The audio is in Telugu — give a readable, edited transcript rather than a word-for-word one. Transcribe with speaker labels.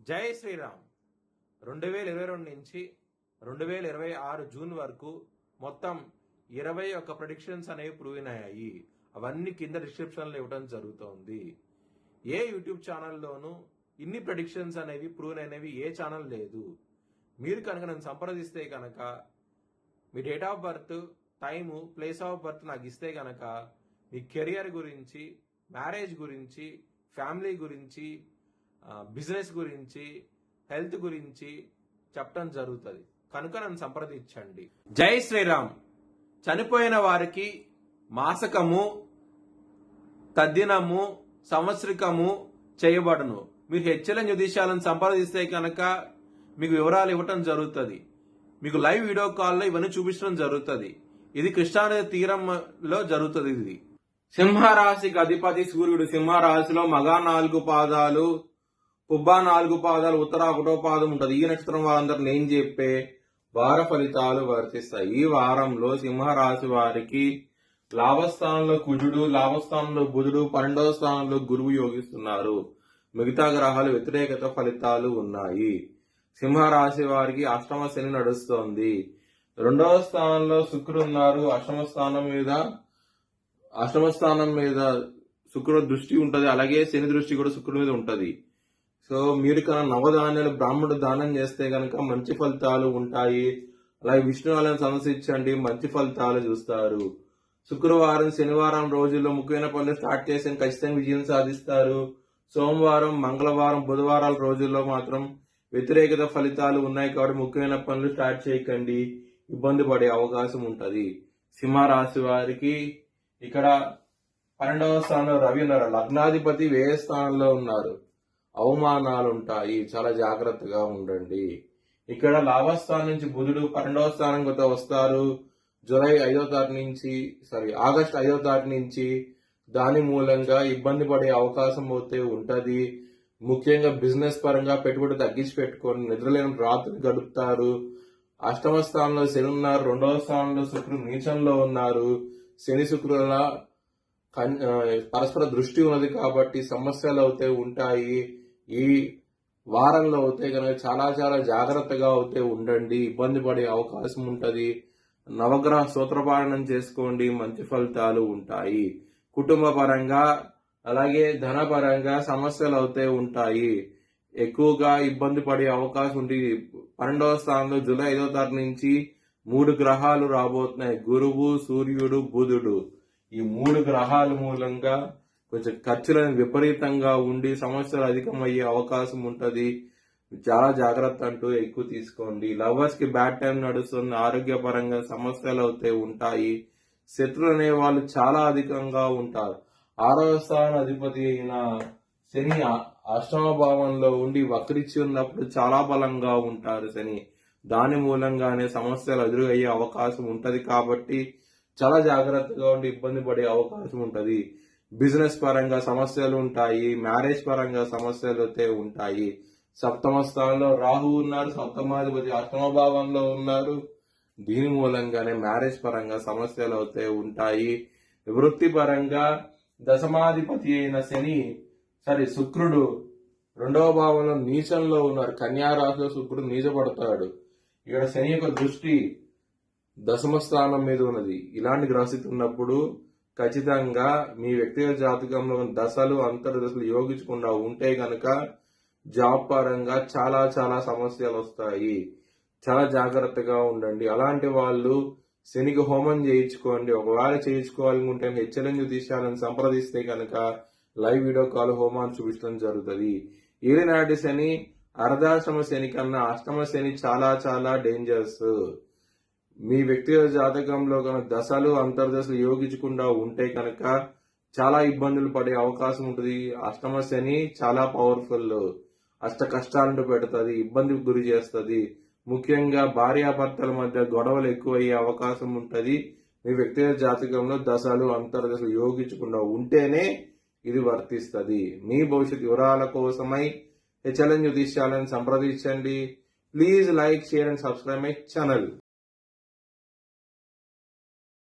Speaker 1: జై శ్రీరామ్. 2022 నుంచి 2026 జూన్ వరకు మొత్తం 21 ప్రెడిక్షన్స్ అనేవి ప్రూవ్ అయ్యాయి. అవన్నీ కింద డిస్క్రిప్షన్లో ఇవ్వడం జరుగుతోంది. ఏ యూట్యూబ్ ఛానల్లోనూ ఇన్ని ప్రెడిక్షన్స్ అనేవి ప్రూవ్ అయినవి ఏ ఛానల్ లేదు. మీరు కనుక నన్ను సంప్రదిస్తే కనుక మీ date of birth, time, place of birth నాకు ఇస్తే కనుక మీ కెరియర్ గురించి, మ్యారేజ్ గురించి, ఫ్యామిలీ గురించి, బిజినెస్ గురించి, హెల్త్ గురించి చెప్పడం జరుగుతుంది. కనుక నన్ను సంప్రదించండి. జై శ్రీరామ్. చనిపోయిన వారికి మాసకము, తద్దినము, సంవత్సరికము చేయబడును. మీరు హెచ్ఎల్ఎన్ జ్యోతిష్యాలను సంప్రదిస్తే కనుక మీకు వివరాలు ఇవ్వటం జరుగుతుంది. మీకు లైవ్ వీడియో కాల్లో ఇవన్నీ చూపించడం జరుగుతుంది. ఇది కృష్ణానది తీరంలో జరుగుతుంది. ఇది సింహరాశికి అధిపతి సూర్యుడు. సింహరాశిలో మగ 4 పాదాలు, పుబ్బ 4 పాదాలు, ఉత్తర 1వ పాదం ఉంటుంది. ఈ నక్షత్రం వారందరూ నేను చెప్పే వార ఫలితాలు వర్తిస్తాయి. ఈ వారంలో సింహరాశి వారికి లాభస్థానంలో కుజుడు, లాభస్థానంలో బుధుడు, 12వ స్థానంలో గురువు యోగిస్తున్నారు. మిగతా గ్రహాలు వ్యతిరేకత ఫలితాలు ఉన్నాయి. సింహరాశి వారికి అష్టమ శని నడుస్తోంది. 2వ స్థానంలో శుక్రుడు ఉన్నారు. అష్టమ స్థానం మీద శుక్రుడు దృష్టి ఉంటది. అలాగే శని దృష్టి కూడా శుక్రుడి మీద ఉంటది. సో మీరు కన్నా నవధాన్యాలు బ్రాహ్మణుడు దానం చేస్తే కనుక మంచి ఫలితాలు ఉంటాయి. అలాగే విష్ణు ఆలయం సందర్శించండి, మంచి ఫలితాలు చూస్తారు. శుక్రవారం, శనివారం రోజుల్లో ముఖ్యమైన పనులు స్టార్ట్ చేసి ఖచ్చితంగా విజయం సాధిస్తారు. సోమవారం, మంగళవారం, బుధవారాల రోజుల్లో మాత్రం వ్యతిరేకత ఫలితాలు ఉన్నాయి కాబట్టి ముఖ్యమైన పనులు స్టార్ట్ చేయకండి, ఇబ్బంది పడే అవకాశం ఉంటది. సింహరాశి వారికి ఇక్కడ 12వ స్థానంలో రవి ఉన్నారు. లగ్నాధిపతి వ్యయ స్థానంలో ఉన్నారు. అవమానాలు ఉంటాయి, చాలా జాగ్రత్తగా ఉండండి. ఇక్కడ లాభస్థానం నుంచి బుధుడు 12వ స్థానం వస్తారు. ఆగస్టు 5వ తారీఖు నుంచి దాని మూలంగా ఇబ్బంది పడే అవకాశం అయితే ఉంటది. ముఖ్యంగా బిజినెస్ పరంగా పెట్టుబడి తగ్గించి పెట్టుకొని నిద్రలేని రాత్రి గడుపుతారు. అష్టమ స్థానంలో శని ఉన్నారు. 2వ స్థానంలో శుక్రుడు నీచంలో ఉన్నారు. శని శుక్రుల పరస్పర దృష్టి ఉన్నది కాబట్టి సమస్యలు అయితే ఉంటాయి. ఈ వారంలో అయితే కనుక చాలా చాలా జాగ్రత్తగా అయితే ఉండండి, ఇబ్బంది పడే అవకాశం ఉంటది. నవగ్రహ స్తోత్రపాఠనం చేసుకోండి, మంచి ఫలితాలు ఉంటాయి. కుటుంబ పరంగా అలాగే ధన పరంగా సమస్యలు అయితే ఉంటాయి. ఎక్కువగా ఇబ్బంది పడే అవకాశం ఉంటుంది. 12వ స్థానంలో జూలై 5వ తారీఖు నుంచి 3 గ్రహాలు రాబోతున్నాయి. గురువు, సూర్యుడు, బుధుడు. ఈ 3 గ్రహాల మూలంగా కొంచెం ఖర్చులను విపరీతంగా ఉండి సమస్యలు అధికమయ్యే అవకాశం ఉంటది. చాలా జాగ్రత్త అంటూ ఎక్కువ తీసుకోండి. లవర్స్ కి బ్యాడ్ టైం నడుస్తుంది. ఆరోగ్యపరంగా సమస్యలు అయితే ఉంటాయి. శత్రులు అనే వాళ్ళు చాలా అధికంగా ఉంటారు. 6వ స్థానం అధిపతి అయిన శని అష్టమ భావంలో ఉండి వక్రించి ఉన్నప్పుడు చాలా బలంగా ఉంటారు శని. దాని మూలంగానే సమస్యలు ఎదురయ్యే అవకాశం ఉంటది కాబట్టి చాలా జాగ్రత్తగా ఉండి ఇబ్బంది పడే అవకాశం ఉంటది. బిజినెస్ పరంగా సమస్యలు ఉంటాయి. మ్యారేజ్ పరంగా సమస్యలు అయితే ఉంటాయి. 7వ స్థానంలో రాహు ఉన్నారు. సప్తమాధిపతి అష్టమ భావంలో ఉన్నారు. దీని మూలంగానే మ్యారేజ్ పరంగా సమస్యలు అయితే ఉంటాయి. వృత్తి పరంగా దశమాధిపతి అయిన శుక్రుడు 2వ భావంలో నీచంలో ఉన్నారు. కన్యా రాశిలో శుక్రుడు నీచపడతాడు. ఇక్కడ శని యొక్క దృష్టి 10వ స్థానం మీద ఉన్నది. ఇలాంటి గ్రహస్థితి ఉన్నప్పుడు ఖచ్చితంగా మీ వ్యక్తిగత జాతకంలో దశలు, అంతర్దశలు యోగించకుండా ఉంటే కనుక జాబ్ పరంగా చాలా చాలా సమస్యలు వస్తాయి. చాలా జాగ్రత్తగా ఉండండి. అలాంటి వాళ్ళు శనికి హోమం చేయించుకోండి. ఒకవేళ చేయించుకోవాలనుకుంటే హెచ్ఎల్ఎన్ జ్యోతిష్యాలను సంప్రదిస్తే కనుక లైవ్ వీడియో కాల్ హోమాన్ని చూపించడం జరుగుతుంది. ఏలినాటి శని అర్ధాశ్రమ శని కన్నా అష్టమ శని చాలా చాలా డేంజర్స్. మీ వ్యక్తిగత జాతకంలో కనుక దశలు, అంతర్దశలు యోగించకుండా ఉంటే కనుక చాలా ఇబ్బందులు పడే అవకాశం ఉంటుంది. అష్టమ శని చాలా పవర్ఫుల్. అష్ట కష్టాలను పెడుతుంది, ఇబ్బందికి గురి చేస్తుంది. ముఖ్యంగా భార్యాభర్తల మధ్య గొడవలు ఎక్కువయ్యే అవకాశం ఉంటుంది. మీ వ్యక్తిగత జాతకంలో దశలు, అంతర్దశలు యోగించకుండా ఉంటేనే ఇది వర్తిస్తుంది. మీ భవిష్యత్ వివరాల కోసమై హెచ్ఎల్ఎన్ జ్యోతిష్యాలను సంప్రదించండి. Please like, share and subscribe my channel.